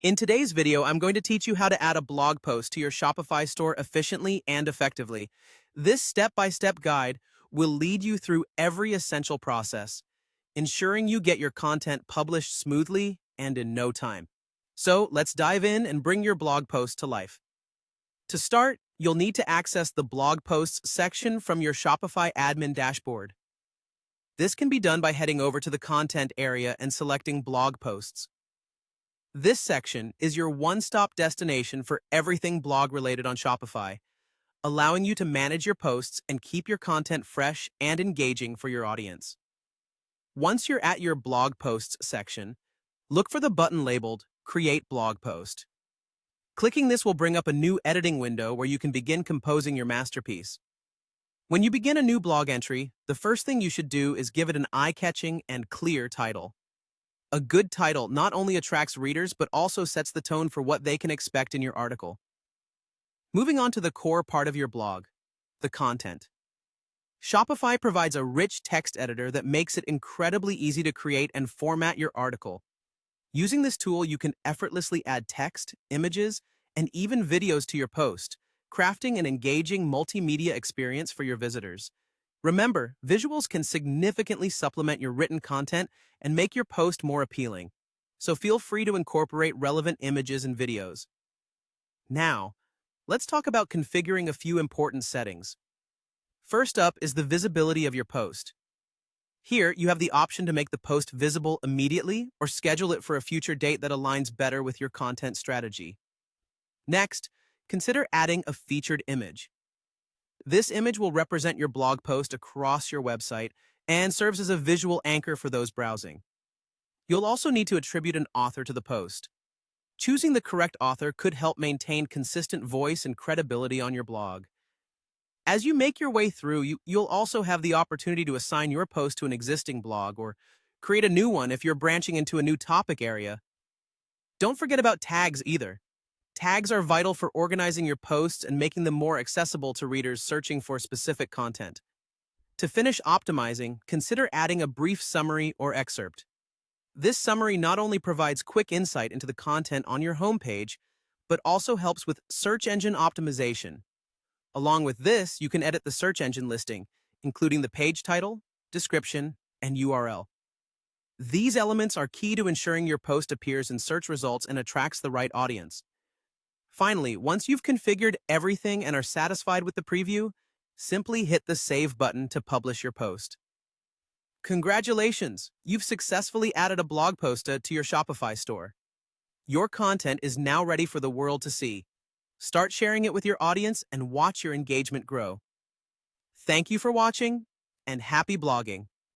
In today's video, I'm going to teach you how to add a blog post to your Shopify store efficiently and effectively. This step-by-step guide will lead you through every essential process, ensuring you get your content published smoothly and in no time. So let's dive in and bring your blog post to life. To start, you'll need to access the blog posts section from your Shopify admin dashboard. This can be done by heading over to the content area and selecting blog posts. This section is your one-stop destination for everything blog-related on Shopify, allowing you to manage your posts and keep your content fresh and engaging for your audience. Once you're at your blog posts section, look for the button labeled Create Blog Post. Clicking this will bring up a new editing window where you can begin composing your masterpiece. When you begin a new blog entry, the first thing you should do is give it an eye-catching and clear title. A good title not only attracts readers but also sets the tone for what they can expect in your article. Moving on to the core part of your blog, the content. Shopify provides a rich text editor that makes it incredibly easy to create and format your article. Using this tool, you can effortlessly add text, images, and even videos to your post, crafting an engaging multimedia experience for your visitors. Remember, visuals can significantly supplement your written content and make your post more appealing, so feel free to incorporate relevant images and videos. Now, let's talk about configuring a few important settings. First up is the visibility of your post. Here, you have the option to make the post visible immediately or schedule it for a future date that aligns better with your content strategy. Next, consider adding a featured image. This image will represent your blog post across your website and serves as a visual anchor for those browsing. You'll also need to attribute an author to the post. Choosing the correct author could help maintain consistent voice and credibility on your blog. As you make your way through, you'll also have the opportunity to assign your post to an existing blog or create a new one if you're branching into a new topic area. Don't forget about tags either. Tags are vital for organizing your posts and making them more accessible to readers searching for specific content. To finish optimizing, consider adding a brief summary or excerpt. This summary not only provides quick insight into the content on your homepage, but also helps with search engine optimization. Along with this, you can edit the search engine listing, including the page title, description, and URL. These elements are key to ensuring your post appears in search results and attracts the right audience. Finally, once you've configured everything and are satisfied with the preview, simply hit the Save button to publish your post. Congratulations! You've successfully added a blog post to your Shopify store. Your content is now ready for the world to see. Start sharing it with your audience and watch your engagement grow. Thank you for watching, and happy blogging!